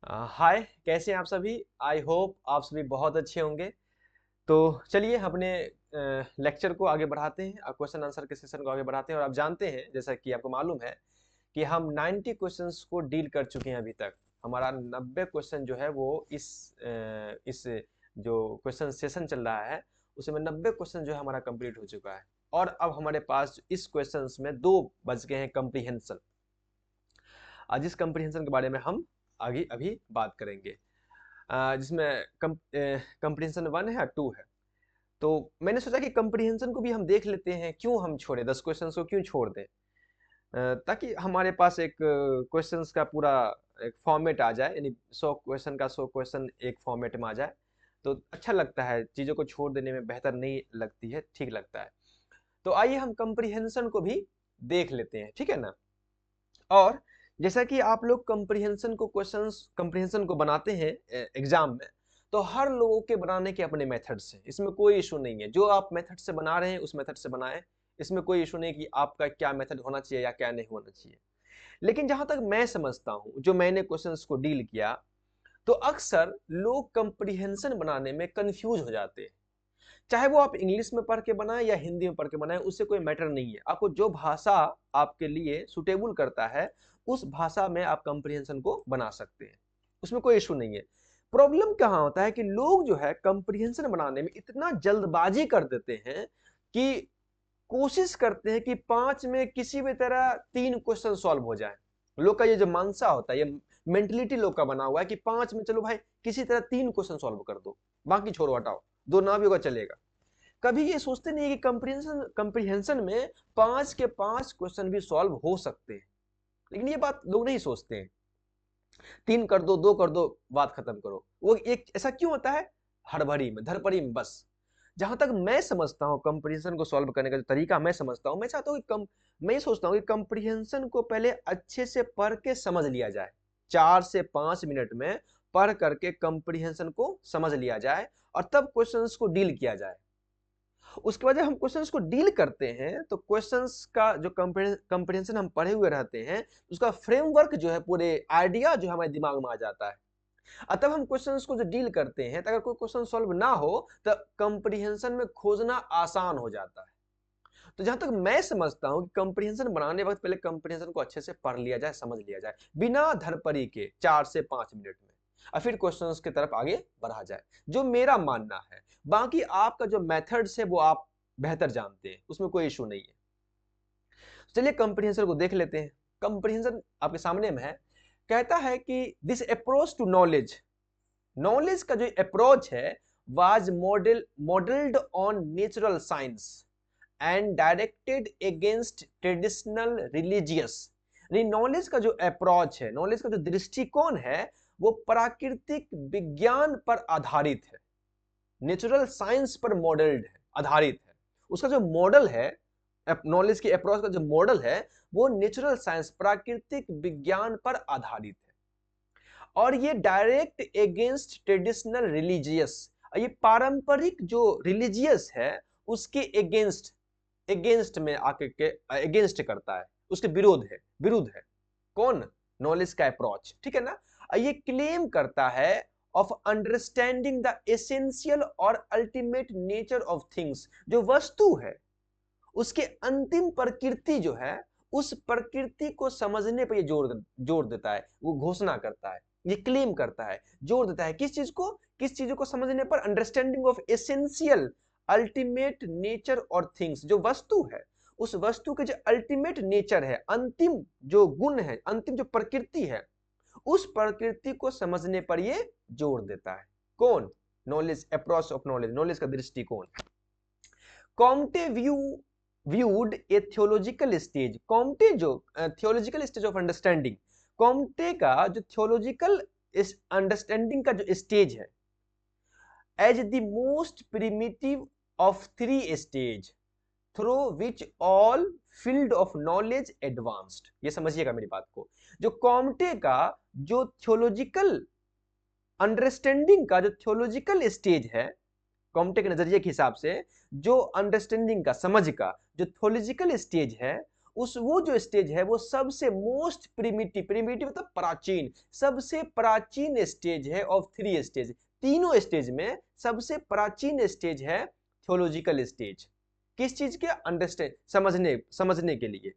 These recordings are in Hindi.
हाय, कैसे हैं आप सभी। आई होप आप सभी बहुत अच्छे होंगे। तो चलिए अपने लेक्चर को आगे बढ़ाते हैं, क्वेश्चन आंसर के सेशन को आगे बढ़ाते हैं। और आप जानते हैं, जैसा कि आपको मालूम है कि हम 90 क्वेश्चंस को डील कर चुके हैं अभी तक। हमारा 90 क्वेश्चन जो है वो इस जो क्वेश्चन सेशन चल रहा है उसमें 90 क्वेश्चन जो है हमारा कंप्लीट हो चुका है। और अब हमारे पास इस क्वेश्चंस में दो बच गए हैं कम्प्रीहेंशन। आज इस कम्प्रीहेंशन के बारे में हम आगे अभी बात करेंगे, जिसमें कम्प्रीहेंशन 1 है और 2 है। तो मैंने सोचा कि कम्प्रीहेंशन को भी हम देख लेते हैं, क्यों हम छोड़े 10 क्वेश्चंस को क्यों छोड़ दें। ताकि हमारे पास एक क्वेश्चंस का पूरा एक फॉर्मेट आ जाए, यानी 100 क्वेश्चन का 100 क्वेश्चन एक फॉर्मेट में आ जाए तो अच्छा लगता है। चीज़ों को छोड़ देने में बेहतर नहीं लगती है, ठीक लगता है। तो आइए हम कम्प्रीहेंशन को भी देख लेते हैं, ठीक है ना। और जैसा कि आप लोग कम्प्रीहेंशन को बनाते हैं एग्जाम में, तो हर लोगों के बनाने के अपने मेथड्स हैं, इसमें कोई इशू नहीं है। जो आप मेथड से बना रहे हैं उस मेथड से बनाएं, इसमें कोई इशू नहीं कि आपका क्या मेथड होना चाहिए या क्या नहीं होना चाहिए। लेकिन जहां तक मैं समझता हूं, जो मैंने क्वेश्चंस को डील किया, तो अक्सर लोग कम्प्रीहेंशन बनाने में कंफ्यूज हो जाते हैं। चाहे वो आप इंग्लिश में पढ़ के बनाएं या हिंदी में पढ़ के बनाएं, उससे कोई मैटर नहीं है। आपको जो भाषा आपके लिए सुटेबल करता है उस भाषा में आप कंप्रीहेंशन को बना सकते हैं, उसमें कोई इशू नहीं है। प्रॉब्लम कहाँ होता है कि लोग जो है कंप्रीहेंशन बनाने में इतना जल्दबाजी कर देते हैं कि कोशिश करते हैं कि 5 में किसी भी तरह 3 क्वेश्चन सॉल्व हो जाए। लोग का ये जो मानसा होता है, ये मेंटलिटी लोग का बना हुआ है कि 5 में चलो भाई किसी तरह 3 क्वेश्चन सॉल्व कर दो, बाकी छोड़ो हटाओ, 2 ना भी होगा चलेगा। कभी ये सोचते नहीं है कि कंप्रीहेंशन में 5 के 5 क्वेश्चन भी सॉल्व हो सकते हैं। लेकिन ये बात लोग नहीं सोचते हैं। 3 कर दो, 2 कर दो, बात खत्म करो। वो एक ऐसा क्यों होता है? हड़बड़ी में, धड़पड़ी में बस। जहां तक मैं समझता हूं कंप्रीहेंशन को सॉल्व करने का जो तरीका मैं समझता हूं, मैं चाहता हूं कि मैं ये सोचता हूं कि कंप्रीहेंशन को पहले अच्छे से पढ़ के समझ लिया जाए। 4 से 5 मिनट में पढ़ करके कंप्रीहेंशन को समझ लिया जाए और तब क्वेश्चंस को डील किया जाए। उसके बाद जब हम क्वेश्चंस को डील करते हैं तो क्वेश्चंस का जो कंप्रीहेंशन हम पढ़े हुए रहते हैं, उसका फ्रेमवर्क जो है, पूरे आइडिया जो हमारे दिमाग में आ जाता है। तब हम क्वेश्चंस को जो डील करते हैं, तो अगर कोई क्वेश्चन सॉल्व ना हो तो कंप्रीहेंशन में खोजना आसान हो जाता है। तो जहां तक मैं समझता हूं कि कंप्रीहेंशन बनाने वक्त पहले कंप्रीहेंशन को अच्छे से पढ़ लिया जाए, समझ लिया जाए, बिना धड़पड़ी के 4 से 5 मिनट में, और फिर क्वेश्चंस की तरफ आगे बढ़ा जाए, जो मेरा मानना है। बाकी आपका जो मेथड्स है वो आप बेहतर जानते हैं, उसमें कोई इशू नहीं है। चलिए कंप्रीहेंशन को देख लेते हैं। कंप्रीहेंशन आपके सामने में है। कहता है कि this approach to knowledge, knowledge का जो अप्रोच है, was modelled on natural science and directed against traditional religious. Knowledge का जो अप्रोच है, नॉलेज का जो दृष्टिकोण है, वो प्राकृतिक विज्ञान पर आधारित है, नेचुरल साइंस पर मॉडल्ड है, आधारित है। उसका जो मॉडल है, नॉलेज के अप्रोच का जो मॉडल है, वो नेचुरल साइंस, प्राकृतिक विज्ञान पर आधारित है। और ये डायरेक्ट अगेंस्ट ट्रेडिशनल रिलीजियस, ये पारंपरिक जो रिलीजियस है उसके अगेंस्ट में आके के अगेंस्ट करता है, उसके विरुद्ध है। कौन? नॉलेज का अप्रोच, ठीक है ना। ये क्लेम करता है ऑफ अंडरस्टैंडिंग द एसेंशियल और अल्टीमेट नेचर ऑफ थिंग्स। जो वस्तु है उसके अंतिम प्रकृति जो है, उस प्रकृति को समझने पर ये जोर देता है, वो घोषणा करता है, ये क्लेम करता है, जोर देता है। किस चीज को समझने पर? Understanding of essential ultimate nature और थिंग्स। जो वस्तु है, उस वस्तु के जो अल्टीमेट नेचर है, अंतिम जो गुण है, अंतिम जो प्रकृति है, उस प्रकृति को समझने पर ये जोर देता है। कौन? Knowledge, approach of knowledge, knowledge का दृष्टिकोण। Comte viewed a theological stage, Comte जो theological stage of understanding, Comte का जो theological अंडरस्टैंडिंग का जो स्टेज है, as the most primitive of 3 stage through which all field of knowledge advanced। ये समझिएगा मेरी बात को। जो कॉम्टे का जो थियोलॉजिकल अंडरस्टैंडिंग का जो थियोलॉजिकल स्टेज है, कॉम्टे के नजरिए के हिसाब से जो अंडरस्टैंडिंग का, समझ का जो थियोलॉजिकल स्टेज है, उस वो जो स्टेज है वो सबसे मोस्ट प्रिमिटिव, प्रिमिटिव मतलब प्राचीन, सबसे प्राचीन स्टेज है ऑफ थ्री स्टेज। तीनों स्टेज में सबसे प्राचीन स्टेज है थियोलॉजिकल स्टेज। किस चीज के? अंडरस्टैंड, समझने के लिए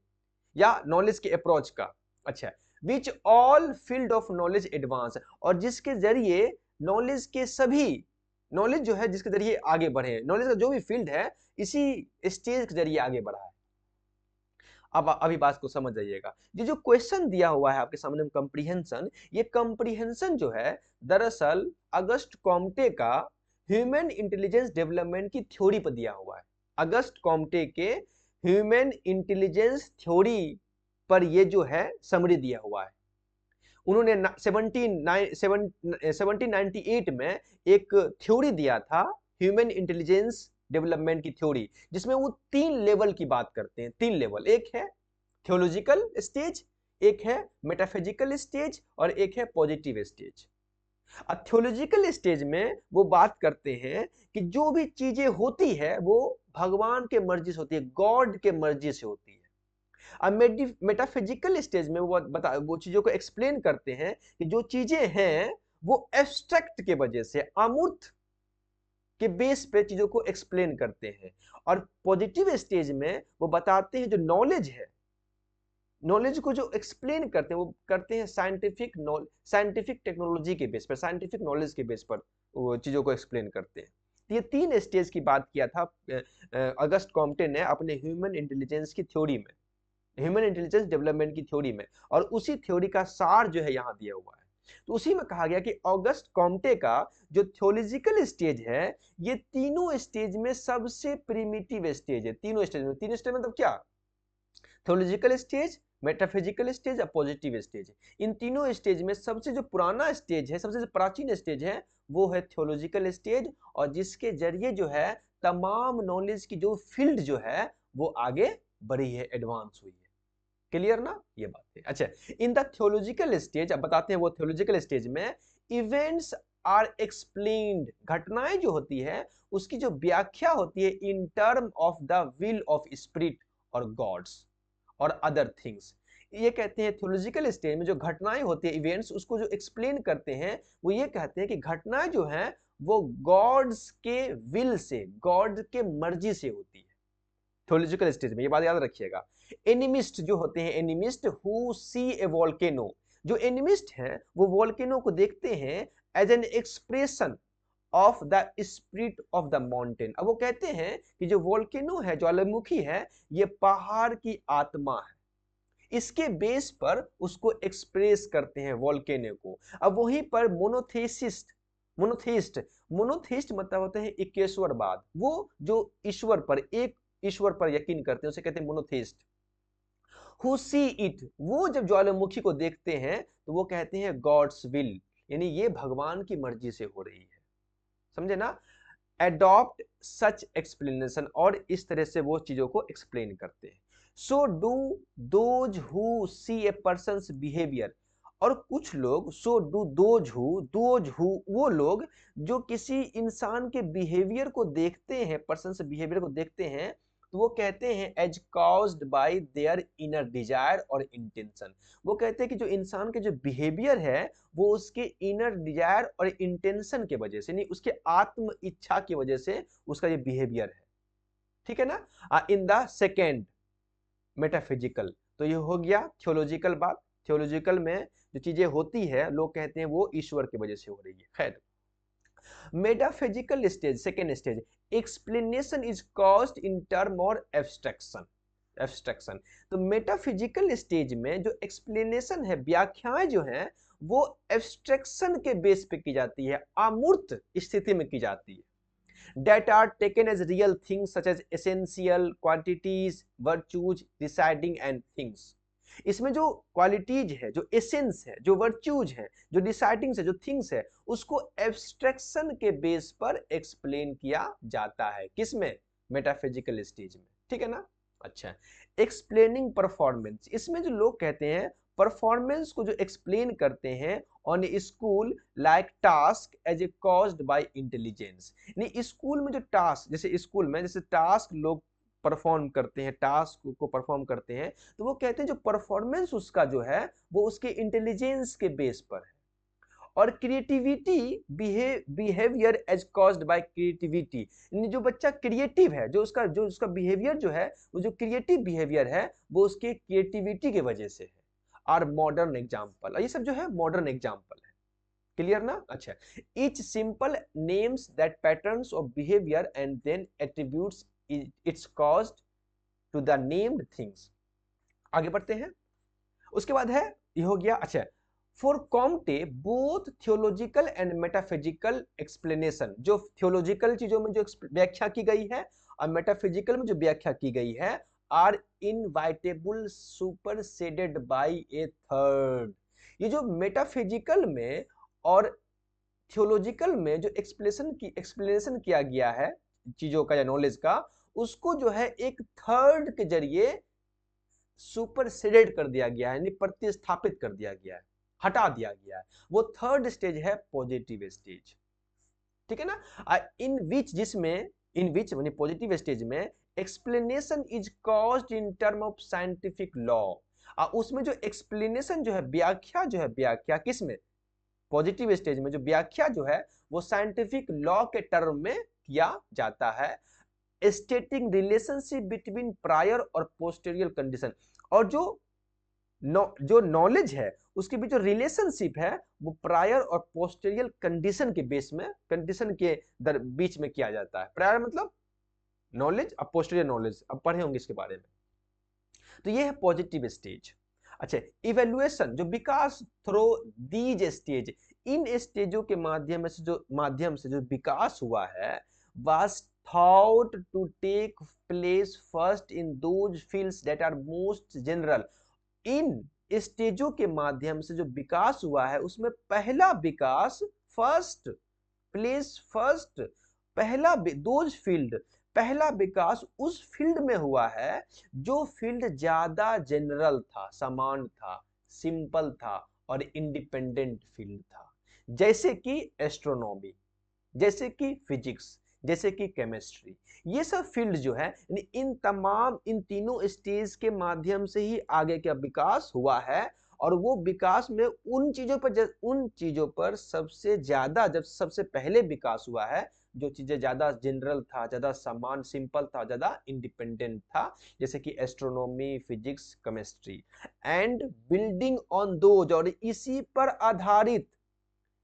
या नॉलेज के अप्रोच का। अच्छा, which all field of knowledge advance, और जिसके जरिए नॉलेज के सभी, नॉलेज जो है जिसके जरिए आगे बढ़े, नॉलेज का जो भी फील्ड है इसी स्टेज के जरिए आगे बढ़ा है। अब अभी बात को समझ जाइएगा। ये जो क्वेश्चन दिया हुआ है आपके सामने कंप्रीहेंशन, ये कंप्रीहेंशन जो है दरअसल अगस्ट कॉम्टे का ह्यूमन इंटेलिजेंस डेवलपमेंट की थ्योरी पर दिया हुआ है। अगस्ट कॉम्टे के ह्यूमन इंटेलिजेंस थ्योरी पर ये जो है समरी दिया हुआ है। उन्होंने 1798 में एक थ्योरी दिया था, ह्यूमन इंटेलिजेंस डेवलपमेंट की थ्योरी, जिसमें वो 3 लेवल की बात करते हैं। 3 लेवल, एक है थियोलॉजिकल स्टेज, एक है मेटाफिजिकल स्टेज और एक है पॉजिटिव स्टेज। थियोलॉजिकल स्टेज में वो बात करते हैं कि जो भी चीजें होती है वो भगवान के मर्जी से होती है, गॉड के मर्जी से होती है। अब मेटाफिजिकल स्टेज में वो चीजों को एक्सप्लेन करते हैं कि जो चीजें हैं वो एब्स्ट्रैक्ट के वजह से, अमूर्त के बेस पे चीजों को एक्सप्लेन करते हैं। और पॉजिटिव स्टेज में वो बताते हैं जो नॉलेज है, नॉलेज को जो एक्सप्लेन करते हैं वो करते हैं साइंटिफिक टेक्नोलॉजी के बेस पर, साइंटिफिक नॉलेज के बेस पर वो चीजों को एक्सप्लेन करते हैं। ये 3 स्टेज की बात किया था अगस्ट कॉम्टे ने अपने ह्यूमन इंटेलिजेंस की थ्योरी में, ह्यूमन इंटेलिजेंस डेवलपमेंट की थ्योरी में, और उसी थ्योरी का सार जो है यहाँ दिया हुआ है। तो उसी में कहा गया कि ऑगस्ट कॉम्टे का जो थियोलॉजिकल स्टेज है ये तीनों स्टेज में सबसे प्रिमिटिव स्टेज है। तीनों स्टेज में, तीन स्टेज मतलब क्या? थियोलॉजिकल स्टेज, मेटाफिजिकल स्टेज और पॉजिटिव स्टेज। इन तीनों स्टेज में सबसे जो पुराना स्टेज है, सबसे जो प्राचीन स्टेज है वो है थियोलॉजिकल स्टेज, और जिसके जरिए जो है तमाम नॉलेज की जो फील्ड जो है वो आगे बढ़ी है, एडवांस हुई है। क्लियर ना ये बात है? अच्छा, इन द थियोलॉजिकल स्टेज, अब बताते हैं वो थियोलॉजिकल स्टेज में इवेंट्स आर एक्सप्लेन्ड, घटनाएं जो होती है उसकी जो व्याख्या होती है इन term of the will of spirit और गॉड्स और अदर थिंग्स। ये कहते हैं थियोलॉजिकल स्टेज में जो घटनाएं होती है, इवेंट्स, उसको जो एक्सप्लेन करते हैं वो ये कहते हैं कि घटनाएं जो हैं वो गॉड्स के विल से, गॉड के मर्जी से होती है थियोलॉजिकल स्टेज में। ये बात याद रखिएगा। एनिमिस्ट जो होते हैं, animist who see a volcano, जो एनिमिस्ट हैं वो वोल्केनो को देखते हैं as an expression of the spirit of the mountain. अब वो कहते हैं कि जो वोल्केनो है, ज्वालामुखी है, ये पहाड़ की आत्मा है, इसके बेस पर उसको एक्सप्रेस करते हैं वोल्केनो को। अब वहीं पर मोनोथेइस्ट मतलब होता है एकेश्वरवाद, वो जो ईश्वर पर, एक ईश्वर पर यकीन करते हैं उसे कहते हैं मोनोथेइस्ट। हु सी इट, वो जब ज्वालामुखी को देखते हैं तो वो कहते हैं गॉड्स विल, यानी ये भगवान की मर्जी से हो रही है। समझे ना? अडॉप्ट सच एक्सप्लेनेशन, और इस तरह से वो चीजों को एक्सप्लेन करते हैं। So do those who see a person's behaviour, और कुछ लोग, सो डू दोज हु वो लोग जो किसी इंसान के बिहेवियर को देखते हैं, पर्सन से बिहेवियर को देखते हैं, तो वो कहते हैं as caused by their inner desire और इंटेंशन। वो कहते हैं कि जो इंसान के जो बिहेवियर है वो उसके इनर डिजायर और इंटेंशन के वजह से, नहीं उसके आत्म इच्छा की वजह से उसका ये बिहेवियर है। ठीक है ना? इन द सेकेंड मेटाफिजिकल, तो ये हो गया थियोलॉजिकल बात। थियोलॉजिकल में जो चीजें होती है लोग कहते हैं वो ईश्वर की वजह से हो रही है। खैर, metaphysical stage, second stage, explanation is caused in term और एब्स्ट्रक्शन। तो मेटाफिजिकल स्टेज में जो एक्सप्लेनेशन है, व्याख्याएं जो हैं वो एब्स्ट्रक्शन के बेस पे की जाती है, अमूर्त स्थिति में की जाती है। that are taken as real things such as essential quantities, virtues, deciding and things। इसमें जो क्वालिटीज है, जो एसेंस है, जो वर्च्यूज है, जो डिसाइडिंग्स है, जो थिंग्स है, उसको एब्स्ट्रैक्शन के बेस पर एक्सप्लेन किया जाता है। किसमें? मेटाफिजिकल स्टेज में। ठीक है ना? अच्छा, एक्सप्लेनिंग परफॉर्मेंस, इसमें जो लोग कहते हैं परफॉर्मेंस को जो एक्सप्लेन करते हैं on a school like task as a caused by intelligence. यानी स्कूल में जो टास्क, जैसे स्कूल में जैसे टास्क लोग परफॉर्म करते हैं, टास्क को परफॉर्म करते हैं, तो वो कहते हैं जो परफॉर्मेंस उसका जो है वो उसके इंटेलिजेंस के बेस पर है। और creativity behaviour as caused by creativity, यानी जो बच्चा क्रिएटिव है, जो उसका बिहेवियर जो है, वो जो क्रिएटिव बिहेवियर है वो उसके क्रिएटिविटी के वजह से है। और मॉडर्न एग्जाम्पल, ये सब जो है मॉडर्न एग्जाम्पल है। क्लियर ना? अच्छा, each simple names that patterns of behavior and then attributes its caused to the named things। आगे बढ़ते हैं। उसके बाद है, ये हो गया। अच्छा, for Comte both theological and metaphysical explanation, जो थियोलॉजिकल चीजों में जो व्याख्या की गई है और मेटाफिजिकल में जो व्याख्या की गई है, are inevitable सुपरसेडेड bye A third. ये जो मेटाफिजिकल में और थियोलॉजिकल में जो एक्सप्लेनेशन किया गया है चीजों का या नॉलेज का, उसको जो है एक थर्ड के जरिए सुपरसेडेड कर दिया गया है, यानी प्रतिस्थापित कर दिया गया है, हटा दिया गया है। वो थर्ड स्टेज है पॉजिटिव स्टेज। ठीक है ना? इन विच यानी पॉजिटिव स्टेज में explanation is caused in term of scientific law. उसमें जो एक्सप्लेनेशन जो है, व्याख्या किस में? पॉजिटिव स्टेज में जो व्याख्या जो है वो साइंटिफिक लॉ के टर्म में किया जाता है, स्टेटिंग रिलेशनशिप बिटवीन प्रायर और पोस्टेरियर कंडीशन। और जो नॉलेज है उसके बीच जो रिलेशनशिप है वो प्रायर और पोस्टेरियर कंडीशन के बीच में किया जाता है। प्रायर मतलब नॉलेज और पोस्टेरियर नॉलेज, अब पढ़े होंगे इसके बारे में। तो ये है पॉजिटिव स्टेज। अच्छा, इवेल्युएशन, जो विकास थ्रो दीज स्टेज, इन स्टेजों के माध्यम से जो विकास हुआ है, was thought to take place first in those fields that are most general. इन स्टेजों के माध्यम से जो विकास हुआ है उसमें पहला विकास पहला विकास उस फील्ड में हुआ है जो फील्ड ज्यादा जनरल था, समान था, सिंपल था और इंडिपेंडेंट फील्ड था, जैसे कि एस्ट्रोनॉमी, जैसे कि फिजिक्स, जैसे कि केमिस्ट्री। ये सब फील्ड जो है इन तीनों स्टेज के माध्यम से ही आगे का विकास हुआ है। और वो विकास में उन चीजों पर सबसे ज्यादा, जब सबसे पहले विकास हुआ है, जो चीजें ज्यादा जनरल था, ज्यादा समान, सिंपल था, ज्यादा इंडिपेंडेंट था, जैसे कि astronomy, physics, chemistry, and building on those, और इसी पर आधारित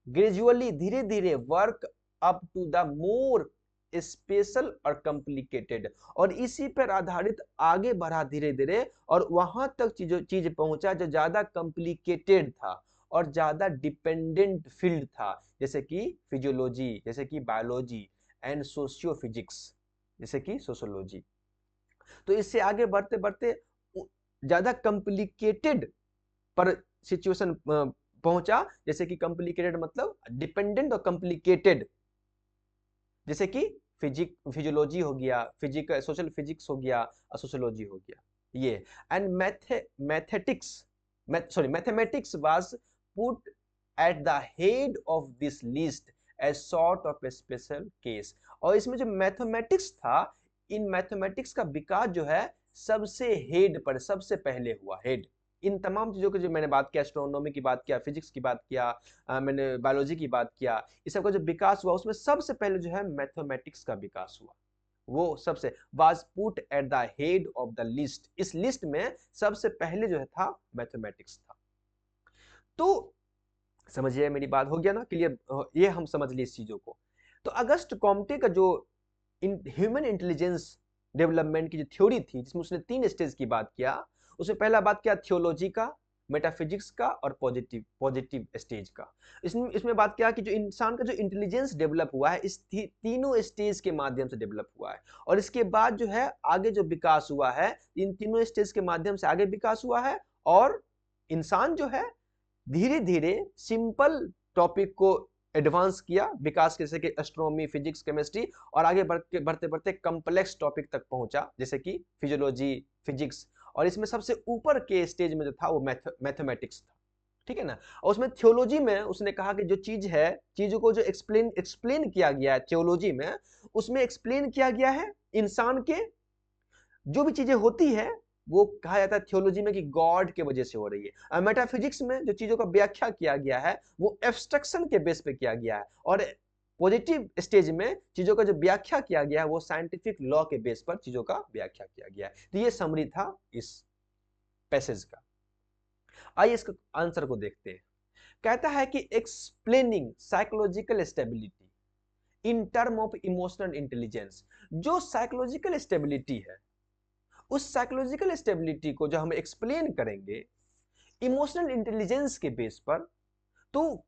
ग्रेजुअली, धीरे धीरे, work up to the more special और कॉम्प्लिकेटेड, और इसी पर आधारित आगे बढ़ा धीरे धीरे और वहां तक चीज पहुंचा जो ज्यादा कॉम्प्लिकेटेड था और ज्यादा डिपेंडेंट फील्ड था, जैसे कि फिजियोलॉजी, जैसे कि बायोलॉजी, एंड सोशियो फिजिक्स, जैसे कि सोशियोलॉजी। तो इससे आगे बढ़ते बढ़ते ज्यादा कॉम्प्लिकेटेड पर सिचुएशन पहुंचा, जैसे कि कॉम्प्लिकेटेड मतलब डिपेंडेंट और कॉम्प्लिकेटेड, जैसे कि फिजियोलॉजी हो गया, सोशल फिजिक्स हो गया और सोशियोलॉजी हो गया ये। And mathematics was put at the head of this list as sort of a special case. और इसमें जो मैथमेटिक्स था, इन मैथमेटिक्स का विकास जो है सबसे हेड पर, सबसे पहले हुआ, हेड। इन तमाम चीजों की जो मैंने बात किया, एस्ट्रोनॉमी की बात किया, फिजिक्स की बात किया, मैंने बायोलॉजी की बात किया, इस सब का जो विकास हुआ उसमें सबसे पहले जो है मैथमेटिक्स का विकास हुआ। वो सबसे was put at the head of the list, इस लिस्ट में सबसे पहले जो है था मैथमेटिक्स था। तो समझिए, मेरी बात हो गया ना क्लियर? ये हम समझ लिए इस चीजों को। तो अगस्ट कॉम्टे का जो ह्यूमन इंटेलिजेंस डेवलपमेंट की जो थ्योरी थी, जिसमें उसने 3 स्टेज की बात किया, उसमें पहला बात किया थियोलॉजी का, मेटाफिजिक्स का और पॉजिटिव स्टेज का। इसमें बात किया कि जो इंसान का जो इंटेलिजेंस डेवलप हुआ है इस तीनों स्टेज के माध्यम से डेवलप हुआ है। और इसके बाद जो है आगे जो विकास हुआ है, इन तीनों स्टेज के माध्यम से आगे विकास हुआ है। और इंसान जो है धीरे धीरे सिंपल टॉपिक को एडवांस किया, विकास जैसे कि एस्ट्रोनॉमी, फिजिक्स, केमिस्ट्री, और आगे बढ़ते बढ़ते कॉम्प्लेक्स टॉपिक तक पहुंचा, जैसे कि फिजियोलॉजी, फिजिक्स, और इसमें सबसे ऊपर के स्टेज में जो था वो मैथमेटिक्स था। ठीक है ना? और उसमें थियोलॉजी में उसने कहा कि जो चीज है, चीजों को जो एक्सप्लेन किया गया है थियोलॉजी में, उसमें एक्सप्लेन किया गया है इंसान के जो भी चीजें होती है वो कहा जाता है थियोलॉजी में कि गॉड के वजह से हो रही है। और मेटाफिजिक्स में जो चीजों का व्याख्या किया गया है वो एब्स्ट्रक्शन के बेस पे किया गया है, और पॉजिटिव स्टेज में चीजों का जो व्याख्या किया गया है वो साइंटिफिक लॉ के बेस पर चीजों का व्याख्या किया गया है। तो ये समरी था इस पैसेज का। आइए इसका आंसर को देखते हैं। कहता है कि explaining psychological stability in term of emotional intelligence. जो साइकोलॉजिकल स्टेबिलिटी है, उस साइकोलॉजिकल स्टेबिलिटी को जब हम एक्सप्लेन करेंगे इमोशनल इंटेलिजेंस के बेस पर, तो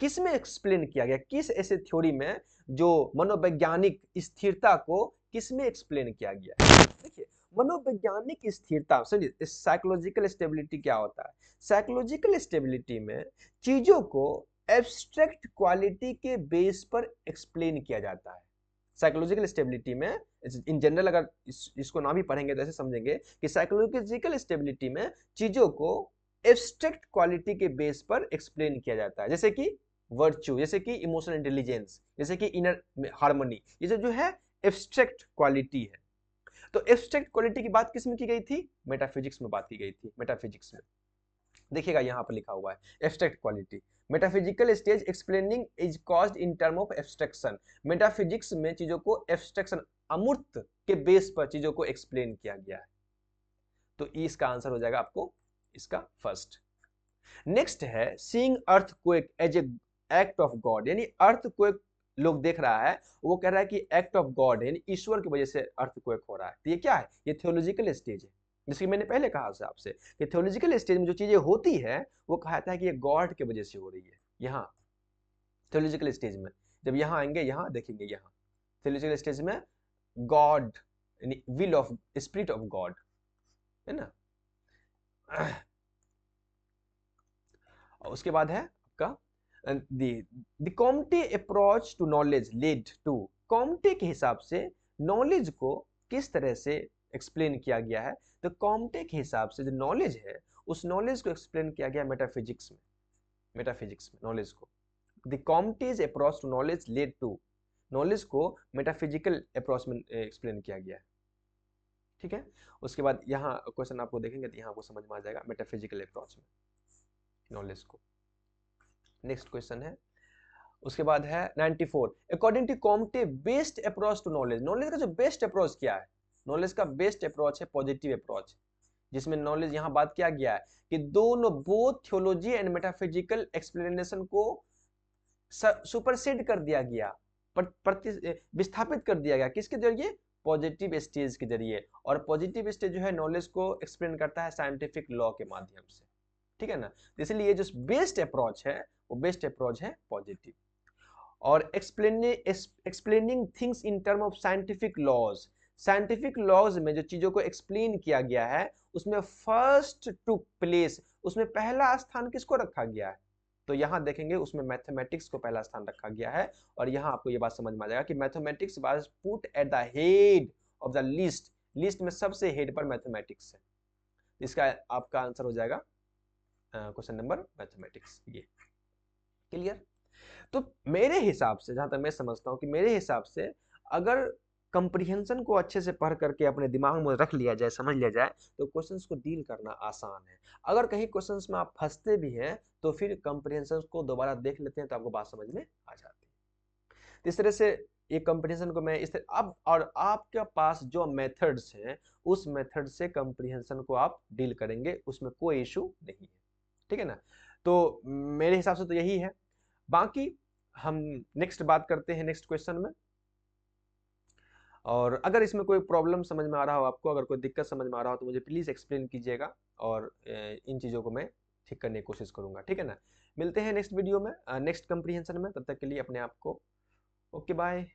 किस में एक्सप्लेन किया गया, किस ऐसे थ्योरी में जो मनोवैज्ञानिक स्थिरता को किस में एक्सप्लेन किया गया है। देखिए मनोवैज्ञानिक स्थिरता, समझिए साइकोलॉजिकल स्टेबिलिटी क्या होता है। साइकोलॉजिकल स्टेबिलिटी में चीजों को एब्स्ट्रैक्ट क्वालिटी के बेस पर एक्सप्लेन किया जाता है। साइकोलॉजिकल स्टेबिलिटी में इन जनरल अगर इसको ना भी पढ़ेंगे तो ऐसे समझेंगे कि साइकोलॉजिकल स्टेबिलिटी में चीजों को एब्स्ट्रैक्ट क्वालिटी के बेस पर एक्सप्लेन किया जाता है, जैसे कि वर्च्यू, जैसे कि इमोशनल इंटेलिजेंस, जैसे कि इनर हार्मनी, ये जो है एब्स्ट्रैक्ट क्वालिटी है। तो एब्स्ट्रैक्ट क्वालिटी की बात किस में की गई थी, मेटाफिजिक्स में बात की गई थी। मेटाफिजिक्स में देखिएगा यहाँ पर लिखा हुआ है abstract quality, metaphysical stage explaining is caused in term of abstraction. Metaphysics में चीजों को एब्स्ट्रैक्शन, अमूर्त के बेस पर चीजों को एक्सप्लेन किया गया है। तो इसका आंसर हो जाएगा आपको इसका फर्स्ट। नेक्स्ट है seeing earthquake as a act of God, यानी अर्थक्वेक लोग देख रहा है, वो कह रहा है कि एक्ट ऑफ गॉड है, यानी ईश्वर की वजह से अर्थक्वेक हो रहा है। तो ये क्या है, ये थियोलॉजिकल स्टेज है। जैसे मैंने पहले कहा आपसे कि थियोलॉजिकल स्टेज में जो चीजें होती है वो कहता है कि ये गॉड की वजह से हो रही है। यहाँ थियोलॉजिकल स्टेज में जब यहाँ आएंगे, यहाँ देखेंगे, यहाँ थियोलॉजिकल स्टेज में गॉड यानी will of spirit of God है ना। उसके बाद है आपका the Comte approach to knowledge led to. Comte के हिसाब से नॉलेज को किस तरह से एक्सप्लेन किया गया है, तो कॉम्टे के हिसाब से जो नॉलेज है उस नॉलेज को एक्सप्लेन किया गया मेटाफिजिक्स में। मेटाफिजिक्स में नॉलेज को the Comte's approach to knowledge led to, knowledge को मेटाफिजिकल अप्रोच में एक्सप्लेन किया गया है। ठीक है, उसके बाद यहाँ क्वेश्चन आपको देखेंगे तो यहाँ आपको समझ में आ जाएगा मेटाफिजिकल अप्रोच में नॉलेज को। नेक्स्ट क्वेश्चन है, उसके बाद है 94 according to Comte best approach to knowledge. Knowledge का जो बेस्ट अप्रोच क्या है, नॉलेज का बेस्ट अप्रोच है पॉजिटिव अप्रोच, जिसमें नॉलेज यहाँ बात किया गया है कि दोनों both theology and metaphysical explanation को सुपरसीड कर दिया गया, विस्थापित कर दिया गया, किसके जरिए, पॉजिटिव स्टेज के जरिए। और पॉजिटिव स्टेज जो है नॉलेज को एक्सप्लेन करता है साइंटिफिक लॉ के माध्यम से। ठीक है ना, इसलिए जो बेस्ट अप्रोच है वो बेस्ट अप्रोच है पॉजिटिव। और explaining things in term of scientific laws, scientific laws में जो चीजों को एक्सप्लेन किया गया है उसमें फर्स्ट टुक प्लेस, उसमें पहला स्थान किसको रखा गया है, तो यहां देखेंगे उसमें मैथमेटिक्स को पहला स्थान रखा गया है। और यहां आपको ये बात समझ में आ जाएगा कि mathematics was put at the head of the list, list में सबसे हेड पर मैथमेटिक्स है। इसका आपका आंसर हो जाएगा क्वेश्चन नंबर मैथमेटिक्स। ये क्लियर। तो मेरे हिसाब से, जहां तक मैं समझता हूं कि मेरे हिसाब से अगर कंप्रीहेंशन को अच्छे से पढ़ करके अपने दिमाग में रख लिया जाए, समझ लिया जाए, तो क्वेश्चंस को डील करना आसान है। अगर कहीं क्वेश्चंस में आप फंसते भी हैं तो फिर कंप्रीहेंशन को दोबारा देख लेते हैं तो आपको बात समझ में आ जाती है। इस तरह से ये कंप्रीहेंशन को मैं इस तरह अब, और आपके पास जो मेथड्स हैं उस मेथड से कंप्रीहेंशन को आप डील करेंगे, उसमें कोई इशू नहीं है। ठीक है ना, तो मेरे हिसाब से तो यही है। बाकी हम नेक्स्ट बात करते हैं नेक्स्ट क्वेश्चन में। और अगर इसमें कोई प्रॉब्लम समझ में आ रहा हो आपको, अगर कोई दिक्कत समझ में आ रहा हो तो मुझे प्लीज एक्सप्लेन कीजिएगा और इन चीजों को मैं ठीक करने की कोशिश करूंगा। ठीक है ना, मिलते हैं नेक्स्ट वीडियो में नेक्स्ट कंप्रीहेंशन में, तब तक के लिए अपने आप को ओके बाय।